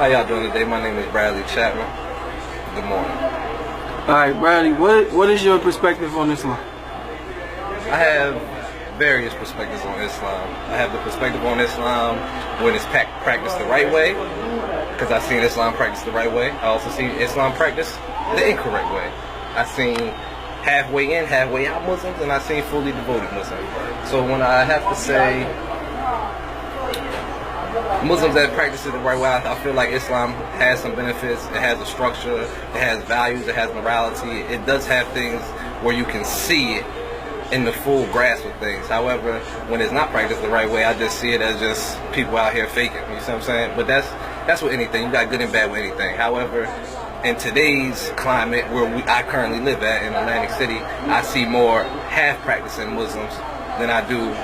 How y'all doing today? My name is Bradley Chapman. Good morning. Alright, Bradley, what is your perspective on Islam? I have various perspectives on Islam. I have the perspective on Islam when it's practiced the right way, because I've seen Islam practiced the right way. I also see Islam practiced the incorrect way. I've seen halfway in, halfway out Muslims, and I've seen fully devoted Muslims. So when I have to say Muslims that practice it the right way, I feel like Islam has some benefits. It has a structure, it has values, it has morality. It does have things where you can see it in the full grasp of things. However, when it's not practiced the right way, I just see it as just people out here faking. You see what I'm saying? But that's with anything. You got good and bad with anything. However, in today's climate where I currently live at in Atlantic City, I see more half-practicing Muslims than I do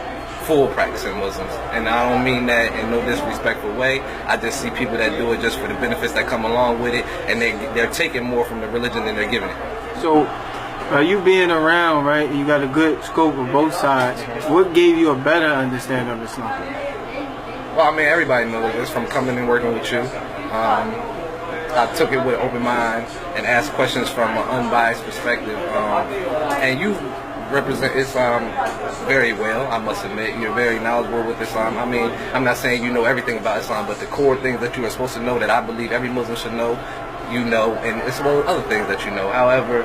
full practicing Muslims. And I don't mean that in no disrespectful way. I just see people that do it just for the benefits that come along with it, and they're taking more from the religion than they're giving it. So, you being around, right, you got a good scope of both sides. What gave you a better understanding of Islam? Well, I mean, everybody knows this from coming and working with you. I took it with an open mind and asked questions from an unbiased perspective. And you represent Islam very well, I must admit. You're very knowledgeable with Islam. I mean, I'm not saying you know everything about Islam, but the core things that you are supposed to know that I believe every Muslim should know, you know, and it's one of the other things that you know. However,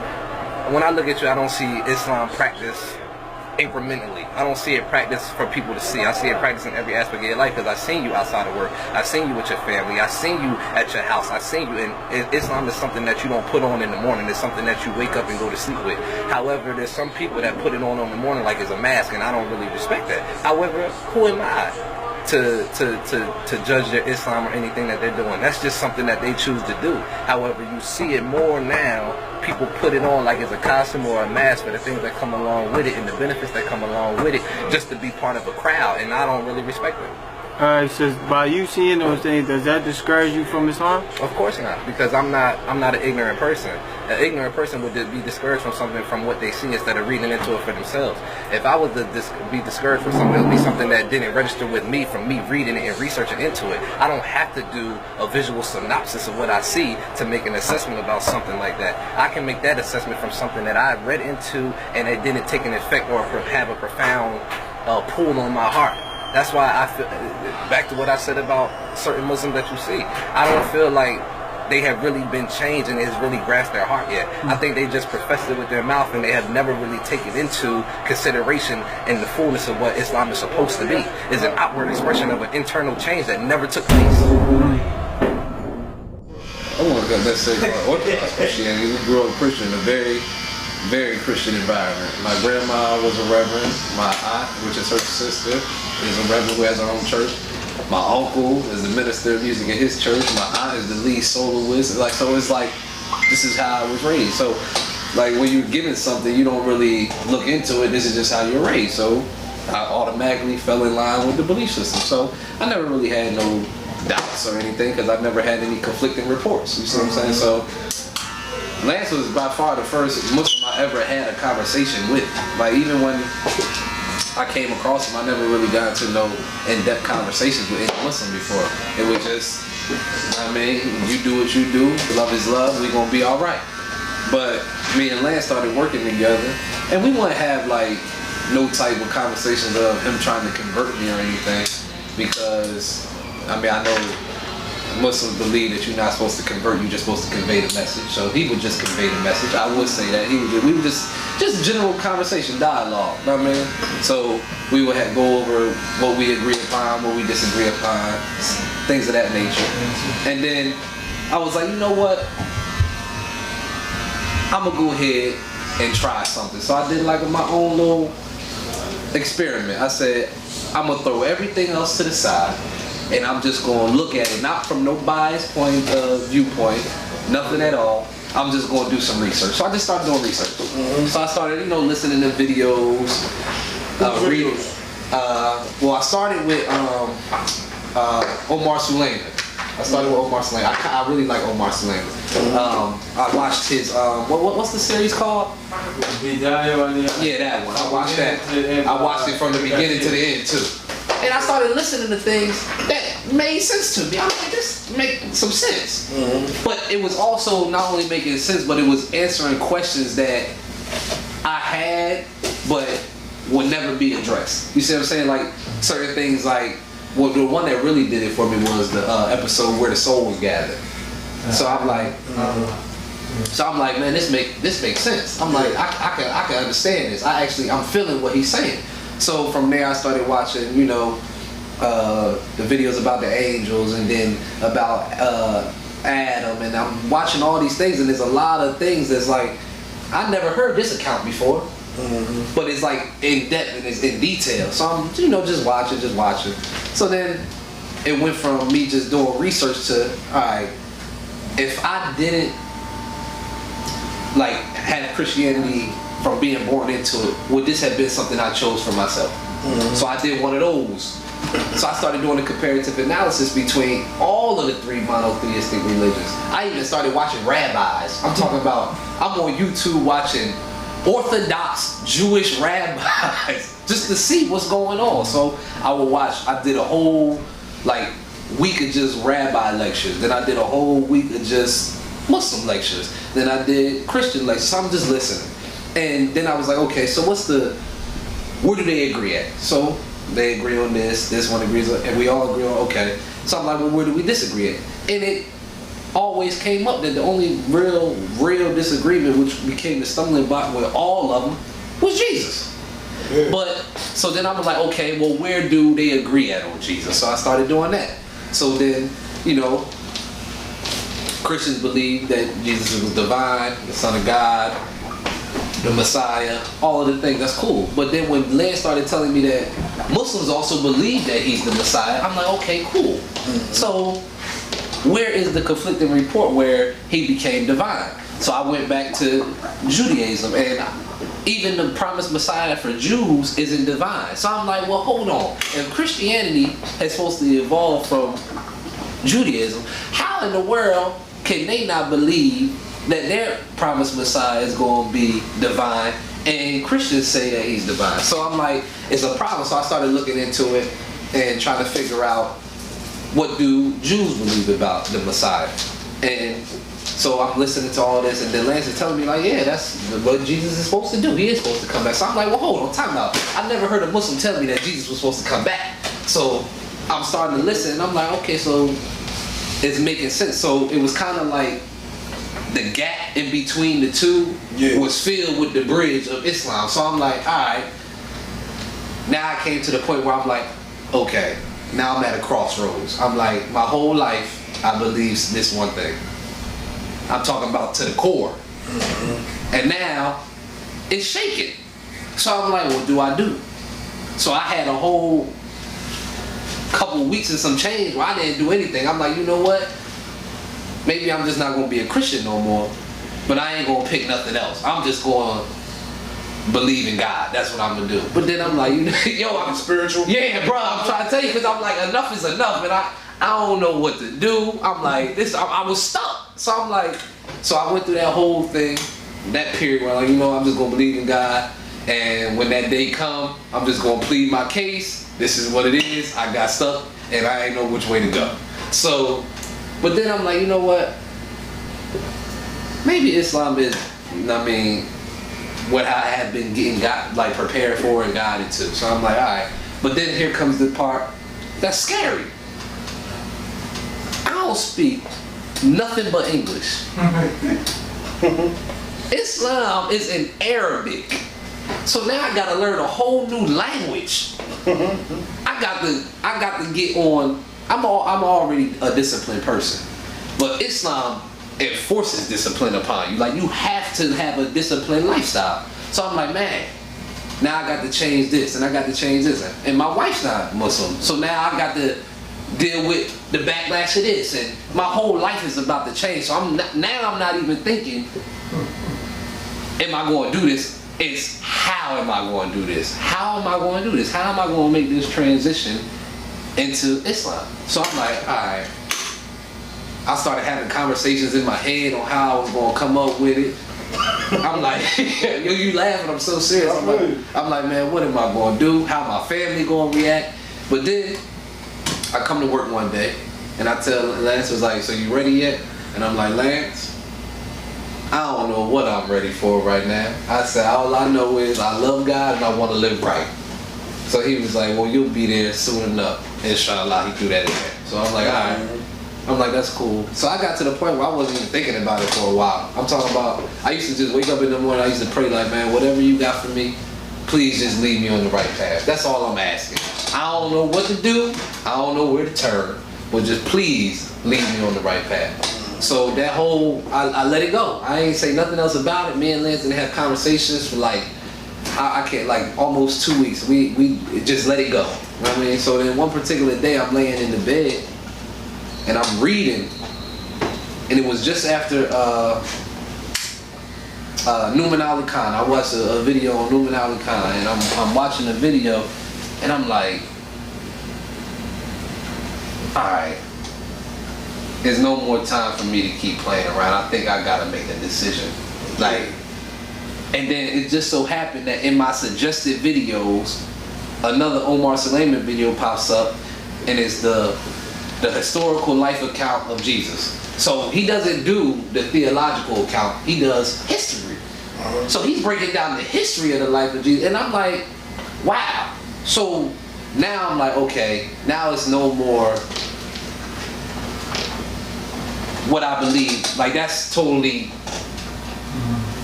when I look at you, I don't see Islam practice incrementally. I don't see it practice for people to see. I see it practice in every aspect of your life, because I've seen you outside of work. I've seen you with your family. I've seen you at your house. I've seen you, and Islam is something that you don't put on in the morning. It's something that you wake up and go to sleep with. However, there's some people that put it on in the morning like it's a mask, and I don't really respect that. However, who am I to judge their Islam or anything that they're doing? That's just something that they choose to do. However, you see it more now. People put it on like it's a costume or a mask for the things that come along with it and the benefits that come along with it, just to be part of a crowd, and I don't really respect it. Alright, so by you seeing those things, does that discourage you from Islam? Of course not, because I'm not an ignorant person. An ignorant person would be discouraged from something from what they see instead of reading into it for themselves. If I was to be discouraged from something, it would be something that didn't register with me from me reading it and researching into it. I don't have to do a visual synopsis of what I see to make an assessment about something like that. I can make that assessment from something that I read into and it didn't take an effect or have a profound pull on my heart. That's why I feel, back to what I said about certain Muslims that you see, I don't feel like they have really been changed and it's really grasped their heart yet. I think they just professed it with their mouth and they have never really taken into consideration in the fullness of what Islam is supposed to be. It's an outward expression of an internal change that never took place. I want to let's say Orthodox Christianity. We grew up Christian in a very, very Christian environment. My grandma was a reverend. My aunt, which is her sister, is a reverend who has her own church. My uncle is the minister of music in his church. My aunt is the lead soloist. Like, so it's like, this is how I was raised. So, like, when you're given something, you don't really look into it. This is just how you're raised. So, I automatically fell in line with the belief system. So, I never really had no doubts or anything because I've never had any conflicting reports. You see what I'm saying? So, Lance was by far the first Muslim I ever had a conversation with. Like, even when I came across him, I never really got into no in-depth conversations with any Muslim before. It was just, I mean, you do what you do, love is love, we gonna be all right. But me and Lance started working together, and we wouldn't have like no type of conversations of him trying to convert me or anything, because, I mean, I know Muslims believe that you're not supposed to convert, you're just supposed to convey the message. So he would just convey the message. I would say that we would just general conversation, dialogue. You know what I mean? So we would go over what we agree upon, what we disagree upon, things of that nature. And then I was like, you know what? I'm gonna go ahead and try something. So I did like my own little experiment. I said, I'm gonna throw everything else to the side, and I'm just gonna look at it, not from no biased viewpoint, nothing at all. I'm just gonna do some research. So I just started doing research. So I started, listening to videos, reading. Well, I started with Omar Suleiman. I really like Omar Suleiman. I watched his, what's the series called? Yeah, that one. I watched that. I watched it from the beginning to the end too. And I started listening to things that made sense to me. I'm like, this makes some sense. But it was also not only making sense, but it was answering questions that I had, but would never be addressed. You see what I'm saying? Like certain things, like the one that really did it for me was the episode where the soul was gathered. So I'm like, man, this makes sense. I'm like, I can understand this. I'm feeling what he's saying. So from there, I started watching, you know, the videos about the angels, and then about Adam, and I'm watching all these things, and there's a lot of things that's like, I never heard this account before. But it's like in depth and it's in detail. So I'm, you know, just watching. So then it went from me just doing research to, alright, if I didn't like have Christianity from being born into it, would this have been something I chose for myself? So I did one of those. So I started doing a comparative analysis between all of the 3 monotheistic religions. I even started watching rabbis. I'm talking about, I'm on YouTube watching Orthodox Jewish rabbis just to see what's going on. So I did a whole like week of just rabbi lectures. Then I did a whole week of just Muslim lectures. Then I did Christian lectures. So I'm just listening. And then I was like, okay, so where do they agree at? So they agree on this one agrees on, and we all agree on, okay. So I'm like, well, where do we disagree at? And it always came up that the only real disagreement, which became the stumbling block with all of them, was Jesus. Yeah. But so then I'm like, okay, well, where do they agree at on Jesus? So I started doing that. So then, you know, Christians believe that Jesus was divine, the Son of God, the Messiah, all of the things. That's cool. But then when Lance started telling me that Muslims also believe that he's the Messiah, I'm like, okay, cool. So where is the conflicting report where he became divine? So I went back to Judaism, and even the promised Messiah for Jews isn't divine. So I'm like, well, hold on. If Christianity is supposed to evolve from Judaism, how in the world can they not believe that their promised Messiah is going to be divine, and Christians say that he's divine? So I'm like, it's a problem. So I started looking into it and trying to figure out, what do Jews believe about the Messiah? And so I'm listening to all this, and then Lance is telling me like, yeah, that's what Jesus is supposed to do. He is supposed to come back. So I'm like, well, hold on, time out. I never heard a Muslim tell me that Jesus was supposed to come back. So I'm starting to listen, and I'm like, okay, so it's making sense. So it was kind of like the gap in between the two was filled with the bridge of Islam. So I'm like, all right. Now I came to the point where I'm like, okay, now I'm at a crossroads. I'm like, my whole life I believe this one thing. I'm talking about to the core. And now it's shaking. So I'm like, what do I do? So I had a whole couple weeks and some change where I didn't do anything. I'm like, you know what? Maybe I'm just not going to be a Christian no more, but I ain't going to pick nothing else. I'm just going to believe in God. That's what I'm going to do. But then I'm like, yo, I'm spiritual. Yeah, bro, I'm trying to tell you, because I'm like, enough is enough, and I don't know what to do. I'm like, I was stuck. So I'm like, so I went through that whole thing, that period where I'm like, I'm just going to believe in God, and when that day come, I'm just going to plead my case. This is what it is. I got stuck, and I ain't know which way to go. So, but then I'm like, you know what? Maybe Islam is, what I have been prepared for and guided to. So I'm like, all right. But then here comes the part that's scary. I don't speak nothing but English. Islam is in Arabic. So now I gotta learn a whole new language. I got to get on. I'm already a disciplined person, but Islam, it forces discipline upon you. Like, you have to have a disciplined lifestyle. So I'm like, man, now I got to change this, and I got to change this, and my wife's not Muslim, so now I got to deal with the backlash of this, and my whole life is about to change. So I'm not even thinking, am I going to do this? It's how am I going to do this? How am I going to do this? How am I going to make this transition into Islam? So I'm like, all right. I started having conversations in my head on how I was going to come up with it. I'm like, yo, you laughing, I'm so serious. I'm like, man, what am I going to do? How my family going to react? But then I come to work one day, And I tell Lance, was like, so you ready yet? And I'm like, Lance, I don't know what I'm ready for right now. I said, all I know is I love God and I want to live right. So he was like, well, you'll be there soon enough. Inshallah, he threw that in there. So I'm like, all right. I'm like, that's cool. So I got to the point where I wasn't even thinking about it for a while. I'm talking about, I used to just wake up in the morning, I used to pray like, man, whatever you got for me, please just lead me on the right path. That's all I'm asking. I don't know what to do. I don't know where to turn. But just please lead me on the right path. So that whole, I let it go. I ain't say nothing else about it. Me and Lance didn't have conversations for like, I can't, like almost 2 weeks. We just let it go. You know what I mean? So then one particular day I'm laying in the bed and I'm reading, and it was just after Numan Ali Khan. I watched a video on Numan Ali Khan, and I'm watching the video, and I'm like, alright, there's no more time for me to keep playing around. I think I gotta make a decision. Like, and then it just so happened that in my suggested videos, another Omar Suleiman video pops up, and it's the historical life account of Jesus. So he doesn't do the theological account, he does history. So he's breaking down the history of the life of Jesus, and I'm like, wow. So now I'm like, okay, now it's no more what I believe. Like, that's totally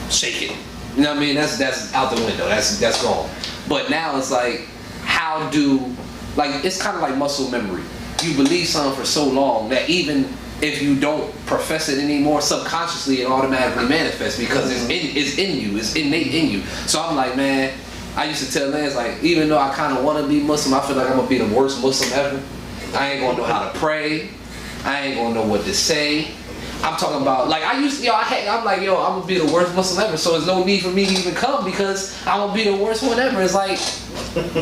shaken. You know what I mean? That's out the window. That's gone. But now it's like, how do, like, it's kind of like muscle memory. You believe something for so long that even if you don't profess it anymore, subconsciously it automatically manifests because it's in you, it's innate in you. So I'm like, man, I used to tell Lance, like, even though I kind of want to be Muslim, I feel like I'm going to be the worst Muslim ever. I ain't going to know how to pray. I ain't going to know what to say. I'm talking about, like, I'm like, yo, I'm going to be the worst Muslim ever, so there's no need for me to even come because I'm going to be the worst one ever. It's like,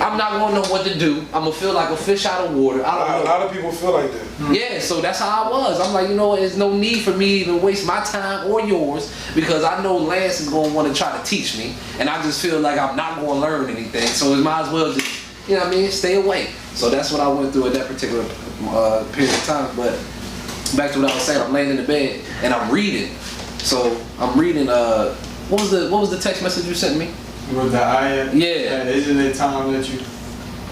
I'm not going to know what to do. I'm going to feel like a fish out of water. I don't know. A lot of people feel like that. Yeah, so that's how I was. I'm like, you know what, there's no need for me to even waste my time or yours because I know Lance is going to want to try to teach me, and I just feel like I'm not going to learn anything, so it might as well just, you know what I mean, stay away. So that's what I went through at that particular period of time. But back to what I was saying, I'm laying in the bed and I'm reading. So I'm reading, what was the text message you sent me? With the ayah? Yeah. Isn't it time that you...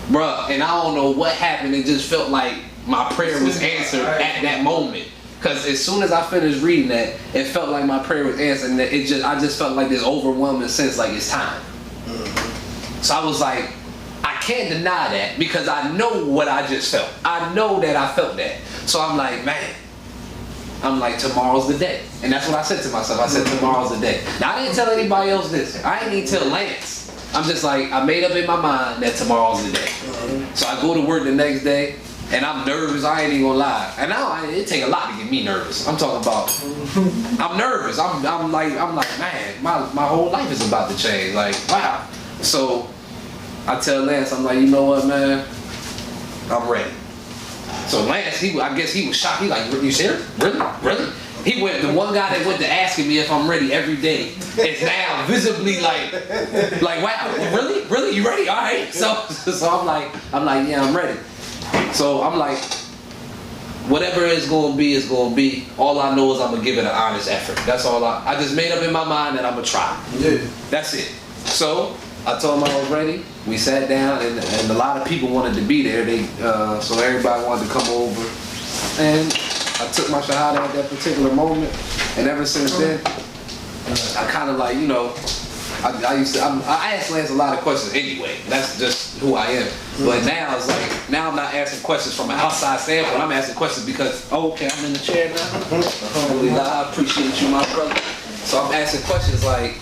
Bruh, and I don't know what happened, it just felt like my prayer was answered at that moment. Cause as soon as I finished reading that, it felt like my prayer was answered, and I just felt like this overwhelming sense like it's time. So I was like, I can't deny that because I know what I just felt. I know that I felt that. So I'm like, man, tomorrow's the day. And that's what I said to myself. I said, tomorrow's the day. Now, I didn't tell anybody else this. I didn't even tell Lance. I'm just like, I made up in my mind that tomorrow's the day. So I go to work the next day, and I'm nervous. I ain't even gonna lie. And now it take a lot to get me nervous. I'm talking about, I'm nervous. I'm like, man, my whole life is about to change. Like, wow. So I tell Lance, I'm like, you know what, man? I'm ready. So Lance, I guess he was shocked. He like, you serious? Really? He went, the one guy that went to asking me if I'm ready every day is now visibly like, wow, really, you ready? All right. So I'm like, yeah, I'm ready. So I'm like, whatever it's gonna be is gonna be. All I know is I'm gonna give it an honest effort. That's all I just made up in my mind that I'm gonna try. Yeah. That's it. So I told him I was ready. We sat down, and a lot of people wanted to be there. So everybody wanted to come over, and I took my shahada at that particular moment. And ever since then, I kind of like, you know, I ask Lance a lot of questions anyway. That's just who I am. But now it's like, now I'm not asking questions from an outside standpoint. I'm asking questions because, oh, okay, I'm in the chair now. Alhamdulillah, I appreciate you, my brother. So I'm asking questions like,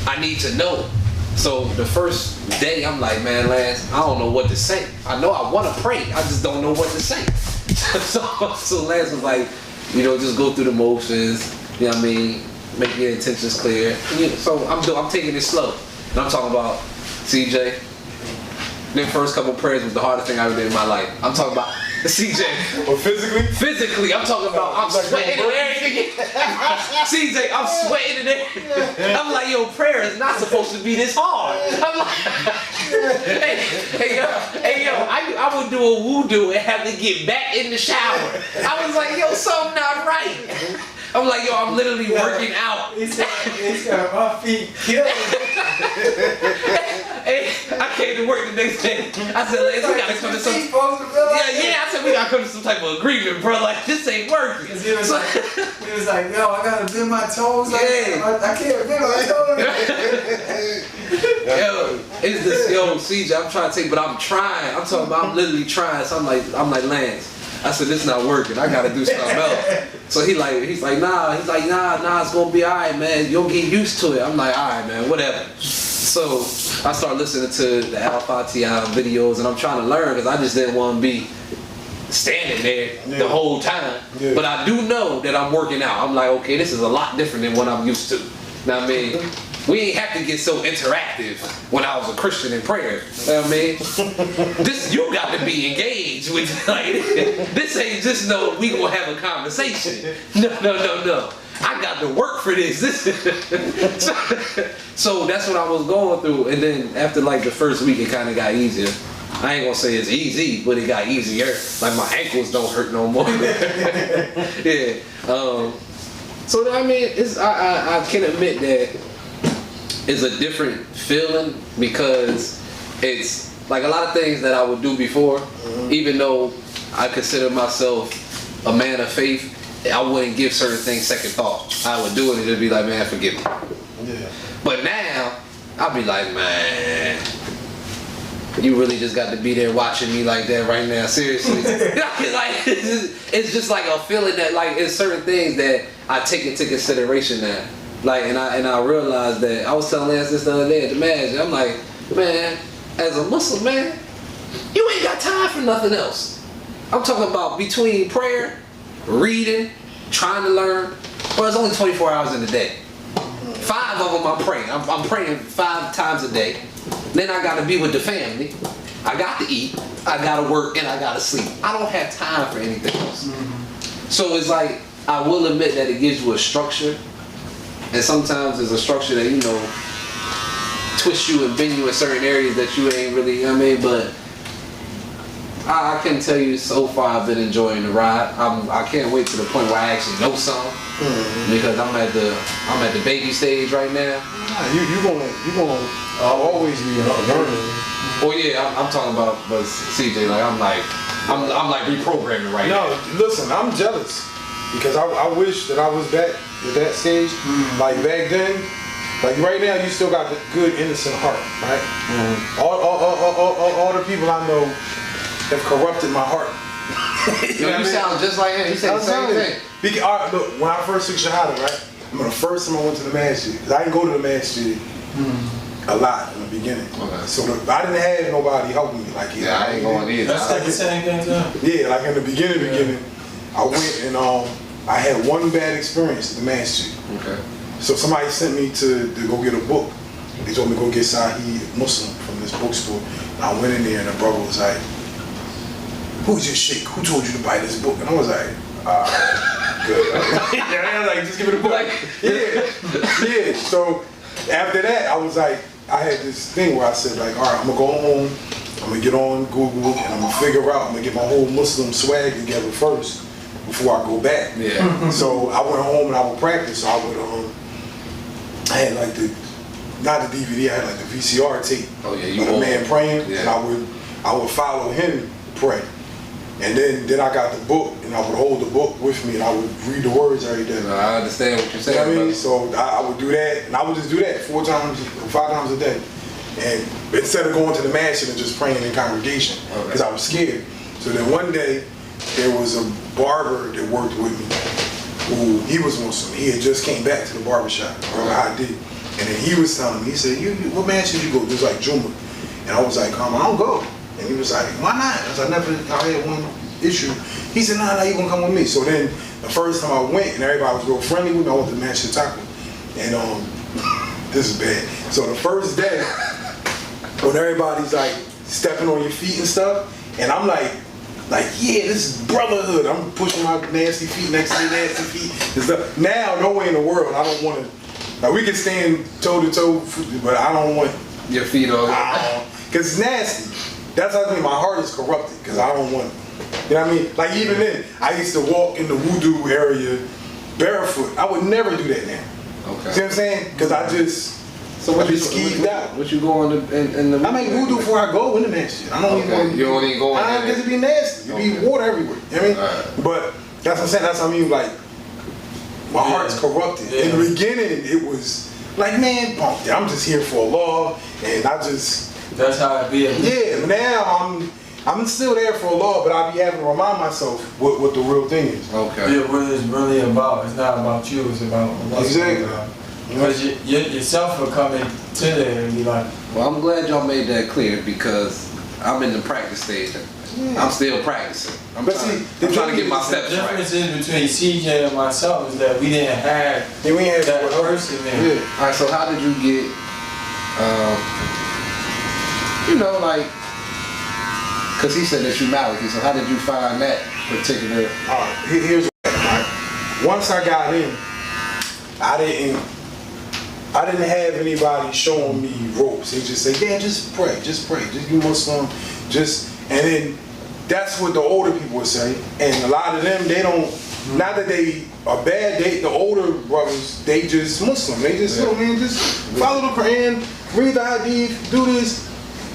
I need to know. So the first day, I'm like, man, Lance, I don't know what to say. I know I want to pray. I just don't know what to say. So Lance was like, you know, just go through the motions. You know what I mean? Make your intentions clear. So I'm taking it slow. And I'm talking about, CJ, the first couple prayers was the hardest thing I ever did in my life. I'm talking about, CJ. Or physically? Physically, I'm talking about I'm Like sweating and everything. CJ, I'm sweating and everything. I'm like, yo, prayer is not supposed to be this hard. I'm like, hey, yo, I would do a wudu and have to get back in the shower. I was like, yo, something not right. I'm like, yo, I'm literally working out. He said, my feet killing me. Hey, I came to work the next day. I said, Lance, we gotta come to some. I said we gotta come to some type of agreement, bro. Like this ain't working. He was like, yo, I gotta bend my toes. Like, I can't bend my toes. Yo, it's this CJ. I'm trying to take, but I'm trying. I'm talking about, I'm literally trying. So I'm like Lance. I said, this not working. I gotta do something else. So he's like, nah, it's gonna be alright, man. You'll get used to it. I'm like, alright, man, whatever. So I started listening to the Al-Fatiha videos and I'm trying to learn because I just didn't want to be standing there the whole time. Yeah. But I do know that I'm working out. I'm like, okay, this is a lot different than what I'm used to. Now, I mean, we ain't have to get so interactive when I was a Christian in prayer. You know what I mean? This, you got to be engaged with, like, this ain't just no, we gonna have a conversation. No. I got to work for this. So that's what I was going through. And then after like the first week, it kind of got easier. I ain't gonna say it's easy, but it got easier. Like my ankles don't hurt no more. Yeah. So I mean, I can admit that it's a different feeling because it's like a lot of things that I would do before, even though I consider myself a man of faith, I wouldn't give certain things second thought. I would do it and just be like, man, forgive me. Yeah. But now, I'll be like, man, you really just got to be there watching me like that right now, seriously. Like, it's just like a feeling that like it's certain things that I take into consideration now. Like, and I realized that I was telling Lance this the other day at the match. I'm like, man, as a Muslim man, you ain't got time for nothing else. I'm talking about between prayer, reading, trying to learn. Well, it's only 24 hours in a day. 5 of them I'm praying. I'm praying 5 times a day. Then I gotta be with the family. I got to eat. I gotta work, and I gotta sleep. I don't have time for anything else. So it's like I will admit that it gives you a structure. And sometimes there's a structure that, you know, twists you and bend you in certain areas that you ain't really, you know what I mean? But I can tell you so far I've been enjoying the ride. I can't wait to the point where I actually know something. Because I'm at the baby stage right now. You gonna always be learning. Oh yeah, I'm talking about, but CJ, like I'm like reprogramming right now. No, listen, I'm jealous because I wish that I was back at that stage. Like back then, like right now, you still got the good innocent heart, right? All the people I know have corrupted my heart. You sound just like him. He said the same thing. Look, when I first took Shahada, right? I mean, the first time I went to the masjid, because I didn't go to the masjid a lot in the beginning. Okay. So I didn't have nobody helping me. Like, I ain't going either. That's like the same thing too. Yeah, like in the beginning, I went and I had one bad experience at the masjid. Okay. So somebody sent me to go get a book. They told me to go get Sahih Muslim from this bookstore. And I went in there and the brother was like, "Who's your sheikh? Who told you to buy this book?" And I was like, good. I was like, just give me the book. Yeah. So after that, I was like, I had this thing where I said like, all right, I'm gonna go home, I'm gonna get on Google, and I'm gonna figure out, I'm gonna get my whole Muslim swag together first before I go back. Yeah. So I went home and I would practice. So I would, I had like not the DVD, I had like the VCR tape. Oh yeah, you like a man praying, yeah. And I would follow him pray. And then I got the book, and I would hold the book with me, and I would read the words every day. I understand what you're saying. You know what I mean? So I would do that, and I would just do that 4 times, 5 times a day. And instead of going to the masjid and just praying in congregation, because I was scared. So then one day, there was a barber that worked with me, who he was Muslim. He had just came back to the barbershop, I did. And then he was telling me, he said, what masjid you go? It was like Juma. And I was like, I don't go. And he was like, why not? I had one issue. He said, nah, you gonna come with me. So then the first time I went and everybody was real friendly with me, I went to Masjid Taco. And this is bad. So the first day, when everybody's like stepping on your feet and stuff, and I'm like like, yeah, this is brotherhood. I'm pushing my nasty feet next to their nasty feet and stuff. Now, no way in the world, I don't want to. Like, we can stand toe to toe, but I don't want your feet on. Because it's nasty. That's how I think my heart is corrupted. Because I don't want. You know what I mean? Like even then, I used to walk in the voodoo area barefoot. I would never do that now. Okay. See what I'm saying? Because I just. So what you skeeved out? What you go in the? I make voodoo before I go in the mansion. I don't even. You don't even go in there. Because it be nasty. It be water everywhere. You know what I mean? Right. But that's what I'm saying. That's what I mean. Like my heart's corrupted. In the beginning, it was like, man, bump that. I'm just here for Allah, and I just. That's how it be. Yeah. Now I'm still there for Allah, but I be having to remind myself what the real thing is. Okay. Yeah, what it's really about. It's not about you. It's about Allah. Exactly. Because yourself will come into there and be like. Well, I'm glad y'all made that clear because I'm in the practice stage. Yeah. I'm still practicing. I'm trying to get my steps right. The difference is between CJ and myself is that we didn't have that person there. Yeah. All right, so how did you get, you know, like, because he said that you Maliki, so how did you find that particular? Here's what happened. Once I got in, I didn't have anybody showing me ropes. They just say, yeah, just pray, just you Muslim, and then that's what the older people would say. And a lot of them, they don't, not that they are bad, the older brothers, they just Muslim. They just, man, just follow the Quran, read the Hadith, do this.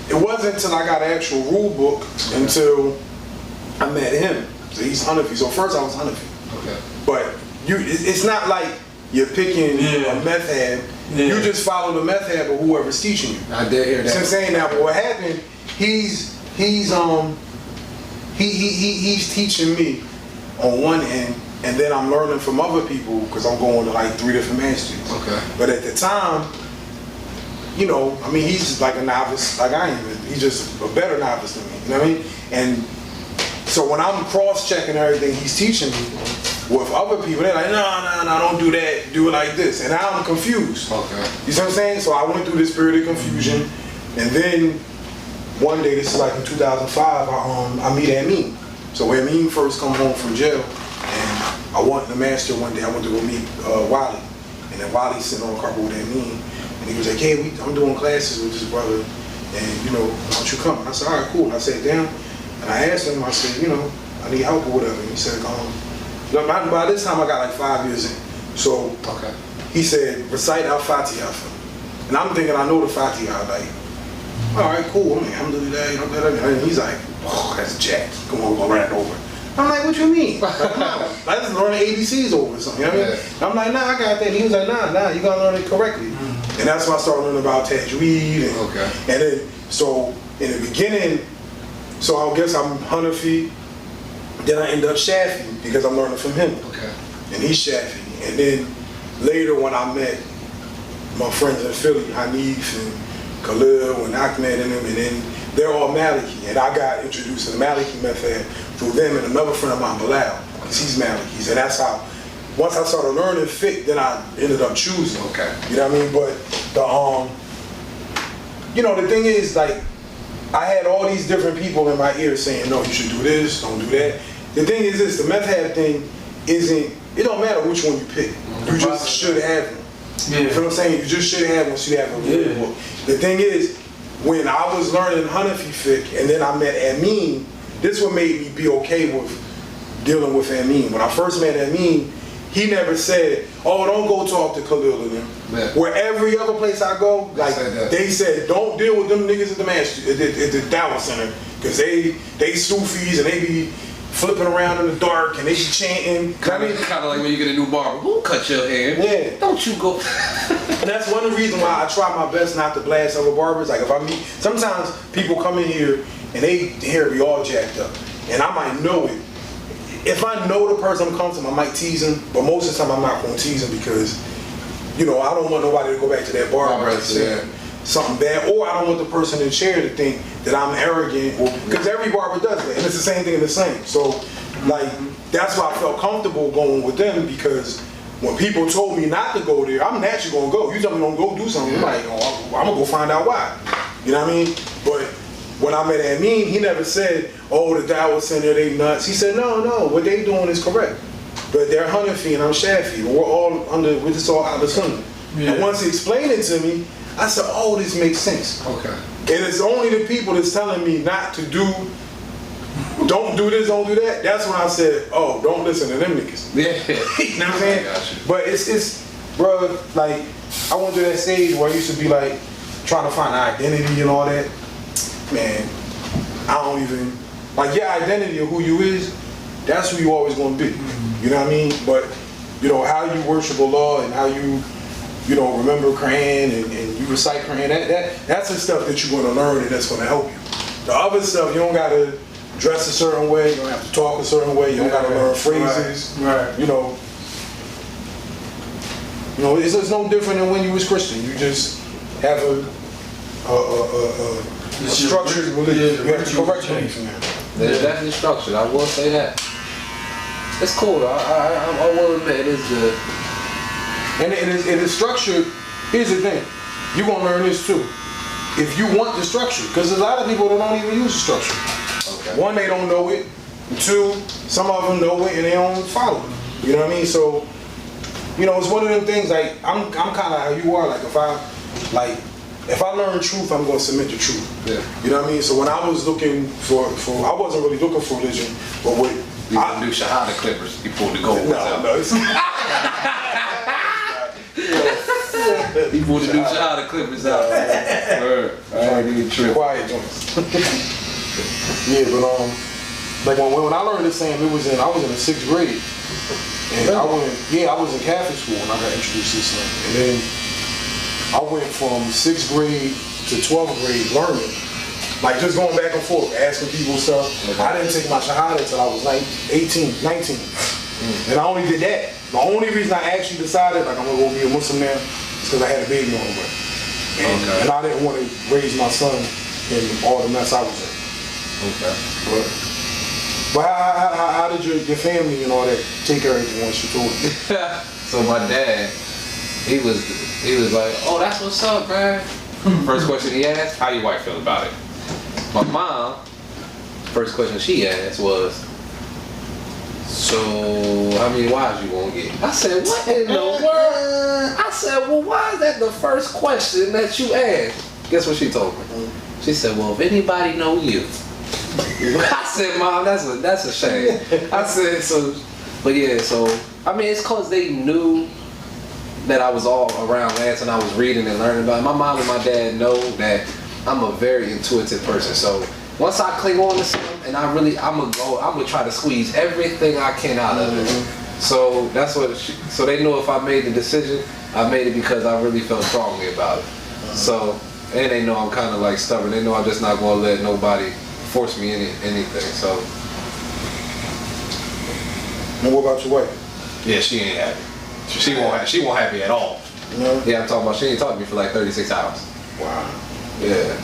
It wasn't until I got an actual rule book until I met him. So he's Hanafi. So first I was Hanafi. Okay. But it's not like you're picking a madhab. Yeah. You just follow the madhab of whoever's teaching you. I did hear that. So I'm saying that, but what happened? He's teaching me on one end, and then I'm learning from other people because I'm going to like 3 different masjids. Okay. But at the time, you know, I mean, he's like a novice, like I am. He's just a better novice than me. You know what I mean? And so when I'm cross-checking everything he's teaching me with other people, they're like, no, don't do that. Do it like this. And now I'm confused. Okay. You see what I'm saying? So I went through this period of confusion, and then one day, this is like in 2005, I meet Amin. So Amin first come home from jail, and I went to the master one day. I went to go meet Wally, and then Wally's sitting on the carpet with Amin, and he was like, hey, I'm doing classes with this brother, and you know, why don't you come? And I said, all right, cool. And I sat down, and I asked him, I said, you know, I need help or whatever. And he said, by this time I got like 5 years in. So he said, recite Al-Fatiha for me. And I'm thinking I know the Fatiha, like, all right, cool. I mean, alhamdulillah, you know, and he's like, oh, that's jacked. Come on, go right over. I'm like, what you mean? Like, I just learned the ABCs over or something, you know what I mean? I'm like, nah, I got that. And he was like, nah, you gotta learn it correctly. And that's why I started learning about Tajweed. And then, so in the beginning, so I guess I'm Hanafi, then I end up Shafi because I'm learning from him. And he's Shafi. And then later when I met my friends in Philly, Hanif and Khalil and Ahmed and them, and then they're all Maliki, and I got introduced to the Maliki method through them and another friend of mine, Bilal, because he's Maliki, and that's how, once I started learning fiqh, then I ended up choosing. You know what I mean? But the you know, the thing is, like, I had all these different people in my ear saying, no, you should do this, don't do that. The thing is this, the method thing isn't, it don't matter which one you pick, you just should have one. You know what I'm saying? You just should have one, so you have a rule book. The thing is, when I was learning Hanafi fiqh and then I met Amin, this what made me be okay with dealing with Amin. When I first met Amin, he never said, oh, don't go talk to Khalil and them. Where every other place I go, like they said, don't deal with them niggas at the Dawah Center, because they Sufis and they be flipping around in the dark and they be chanting. Kind of like when you get a new barber. Who cut your hair? Yeah. Don't you go. And that's one of the reasons why I try my best not to blast other barbers. Like if I meet, sometimes people come in here and they hair be all jacked up, and I might know it. If I know the person I'm coming to, I might tease him, but most of the time I'm not going to tease him because, you know, I don't want nobody to go back to that barber and say something bad, or I don't want the person in the chair to think that I'm arrogant, because every barber does that, and it's the same thing in the same. So, like, that's why I felt comfortable going with them, because when people told me not to go there, I'm naturally going to go. You tell me don't go do something, I'm like, oh, I'm going to go find out why. You know what I mean? But when I met Amin, he never said, oh, the Dawah Center, they nuts. He said, no, what they doing is correct. But they're Hanafi and I'm Shafi. We're just all out of Sunnah. Yeah. And once he explained it to me, I said, oh, this makes sense. Okay. And it's only the people that's telling me not to do, don't do this, don't do that. That's when I said, oh, don't listen to them niggas. Yeah. You know what I'm saying? Got you. But it's, bro, like, I went to that stage where I used to be like, trying to find an identity and all that. Man, I don't even, like, your identity of who you is, that's who you always gonna be. You know what I mean? But, you know, how you worship Allah and how you know, remember Quran and you recite Quran, that's the stuff that you're gonna learn and that's gonna help you. The other stuff, you don't gotta dress a certain way, you don't have to talk a certain way, you don't gotta learn phrases. Right. You know, it's no different than when you was Christian. You just have a structured religion. You have to correct things from that. There's definitely structured. I will say that. It's cool. I will admit it is good. And it is structured. Here's the thing. You're going to learn this too. If you want the structure, because there's a lot of people that don't even use the structure. Okay. One, they don't know it. Two, some of them know it and they don't follow it. You know what I mean? So, you know, it's one of them things, like, I'm kind of how you are. Like, if I learn truth, I'm going to submit to truth. Yeah. You know what I mean? So when I was looking for I wasn't really looking for religion, but what You do Shahada Clippers. You pulled the gold ones out. no, it's He pulled the new Shahada Clippers out. Word. I ain't even trip. quiet joints. Yeah, but like when I learned this saying, I was in the 6th grade, and I was in Catholic school when I got introduced to this thing, and then I went from 6th grade to 12th grade learning, like just going back and forth, asking people stuff. I didn't take my Shahada until I was 19. And I only did that. The only reason I actually decided, like, I'm gonna go be a Muslim now, is because I had a baby on the way. And I didn't want to raise my son in all the mess I was in. Okay. But how did your family and all that take everything once you told me? So my dad, he was like, oh, that's what's up, man. First question he asked, how your wife feel about it? My mom, first question she asked was, so how many wives you gonna get? I said, what in the world? I said, well, why is that the first question that you asked? Guess what she told me? She said, well, if anybody know you. I said, Mom, that's a shame. I said, so, but yeah, so, I mean, it's cause they knew that I was all around Lance and I was reading and learning about it. My mom and my dad know that I'm a very intuitive person. So once I cling on to something and I'm gonna try to squeeze everything I can out of it. So that's what, so they know if I made the decision, I made it because I really felt strongly about it. So, and they know I'm kind of like stubborn. They know I'm just not gonna let nobody force me anything. So. And what about your wife? Yeah, she ain't happy. She won't happy at all. No? Yeah, I'm talking about she ain't talked to me for like 36 hours. Wow. Yeah.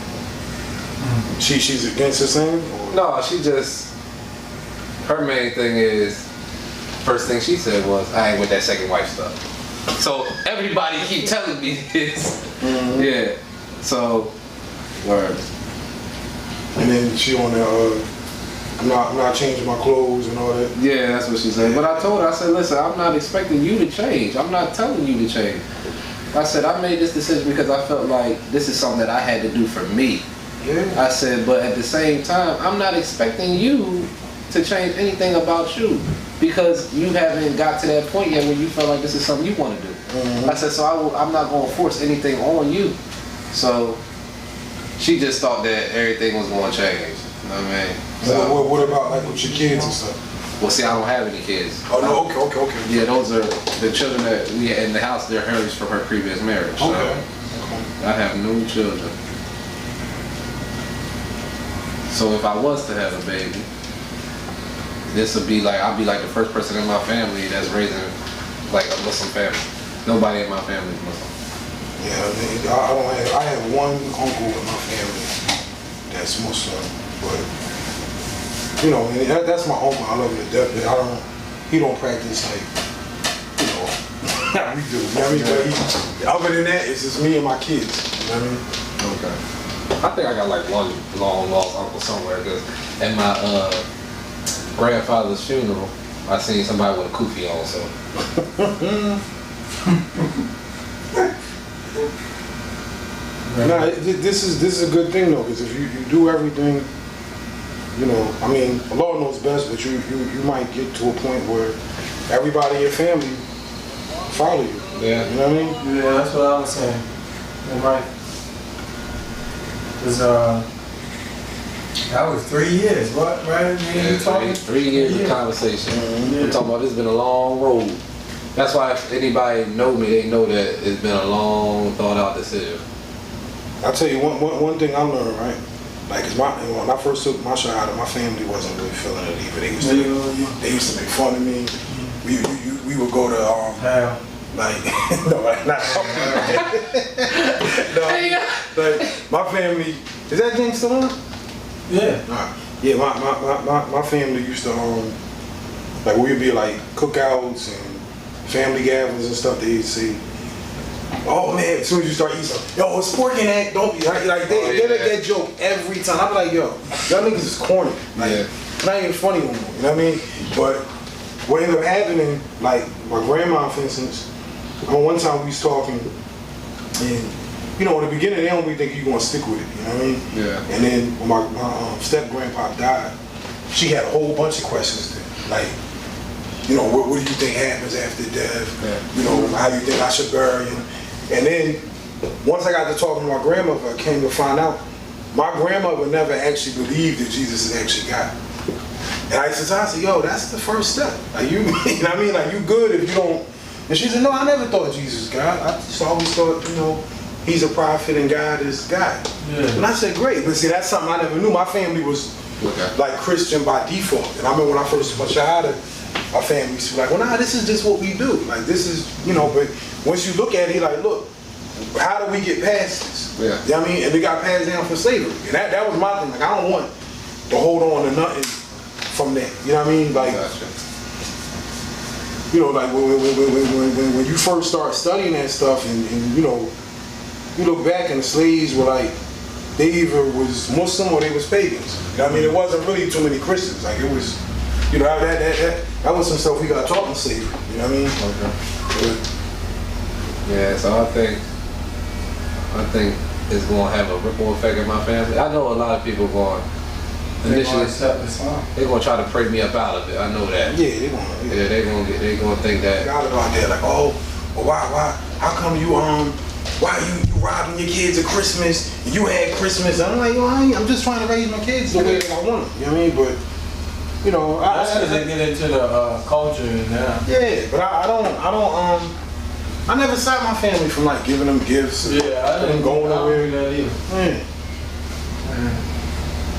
She's against this thing? No, she just, her main thing is, first thing she said was, I ain't with that second wife stuff. So everybody keep telling me this. Yeah. So, word. And then she on the, I'm not changing my clothes and all that. Yeah, that's what she said. But I told her, I said, listen, I'm not expecting you to change. I'm not telling you to change. I said, I made this decision because I felt like this is something that I had to do for me. Yeah. I said, but at the same time, I'm not expecting you to change anything about you because you haven't got to that point yet where you feel like this is something you want to do. I said, so I'm not going to force anything on you. So she just thought that everything was going to change. You know what I mean? So, What about like with your kids and stuff? well, see, I don't have any kids. Oh no, okay. Yeah, those are the children that we had in the house. They're hers from her previous marriage. So Okay. I have no children. So if I was to have a baby, this would be like, I'll be like the first person in my family that's raising like a Muslim family. Nobody in my family is Muslim. Yeah, I have one uncle in my family that's Muslim, but you know, and that's my uncle. I love him to death, but he don't practice like, you know, we do. You know what I mean? But other than that, it's just me and my kids. You know what I mean? Okay. I think I got like one long lost uncle somewhere. Cause at my grandfather's funeral, I seen somebody with a kufi on. So. Nah, this is a good thing though, because if you do everything, you know, I mean, Allah knows best, but you might get to a point where everybody in your family follow you. Yeah. You know what I mean? Yeah, that's what I was saying. You're right. Cause that was 3 years, what? Right? Yeah, three years of conversation. We're talking about this has been a long road. That's why if anybody know me, they know that it's been a long, thought out decision. I'll tell you one thing I learned, right? Like, when I first took my shahada, my family wasn't really feeling it either. They used to make fun of me. We would go to like no, like not no, like my family. Is that thing still on? Yeah. Yeah, my family used to like we'd be like cookouts and family gatherings and stuff. They used to say, "Oh man!" As soon as you start eating something, yo, it's pork in that. Don't be like they make that joke every time. I be like, yo, y'all niggas is corny. Like, it's not even funny no more. You know what I mean? But what ended up happening, like my grandma, for instance, one time we was talking, and you know, in the beginning they don't really think you're gonna stick with it. You know what I mean? Yeah. And then when my step grandpa died, she had a whole bunch of questions. Then, like, you know, what do you think happens after death? Yeah. You know, how do you think I should bury him? And then once I got to talking to my grandmother, I came to find out my grandmother never actually believed that Jesus is actually God. And I said, yo, that's the first step. Like you know what I mean? Like you good if you don't. And she said, no, I never thought Jesus is God. I just always thought, you know, he's a prophet and God is God. Yeah. And I said, great. But see, that's something I never knew. My family was like Christian by default. And I remember when I first took my shahada, our family used to be like, well, nah, this is just what we do. Like, this is, you know, but once you look at it, like, look, how do we get past this? Yeah. You know what I mean? And it got passed down for slavery. And that was my thing. Like, I don't want to hold on to nothing from that. You know what I mean? Like, you know, like when you first start studying that stuff and you know, you look back and the slaves were like, they either was Muslim or they was pagans. You know what I mean? It wasn't really too many Christians. Like, it was, you know, that was some stuff we got taught in slavery. You know what I mean? Okay. Yeah, so I think it's going to have a ripple effect in my family. I know a lot of people going initially they're going to try to pray me up out of it. I know that. Yeah, they're going to. Yeah, they're going to think that. Y'all out there like, oh, well, why? How come you why you robbing your kids at Christmas? And you had Christmas. I'm like, yo, I'm just trying to raise my kids the way that I want them. You know what I mean? But you know, that's because they get into the culture now. Yeah, but I never stopped my family from like giving them gifts. Yeah, I didn't go nowhere. That either.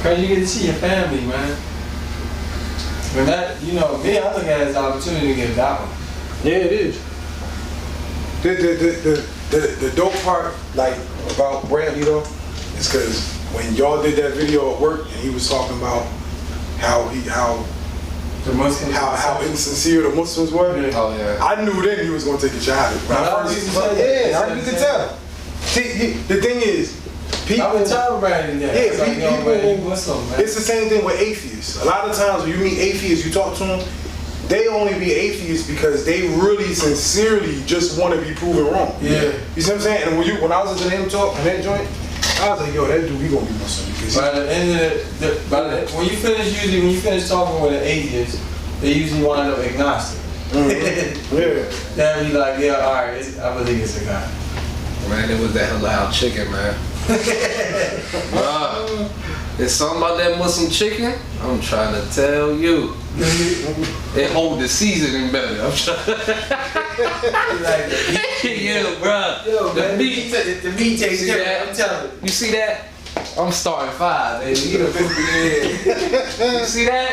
Cause you get to see your family, man. But that, you know, me, I look at it as an opportunity to get that one. Yeah, it is. The dope part, like about Bradley though, is because when y'all did that video at work and he was talking about how insincere the Muslims were. Yeah. Oh yeah. I knew then he was gonna take a shot at it. You could tell. See, the thing is, people. I would tell Brandon that. Yeah, like, people. Muslim, man. It's the same thing with atheists. A lot of times when you meet atheists, you talk to them. They only be atheists because they really sincerely just want to be proven wrong. Yeah. You see what I'm saying? And when I was listening to him talk in that joint, I was like, yo, that dude, he gonna be Muslim. By the end of when you finish talking with an atheist, they usually wind up agnostic. Mm-hmm. Yeah. Then be like, yeah, all right, I believe it's a God. Man, it was that halal chicken, man. There's something about that Muslim chicken. I'm trying to tell you. It hold the seasoning better. I'm trying. Like, yeah, bro. Yo, the man, meat tastes different. I'm telling you. You see that? I'm starting 5, baby. You see that?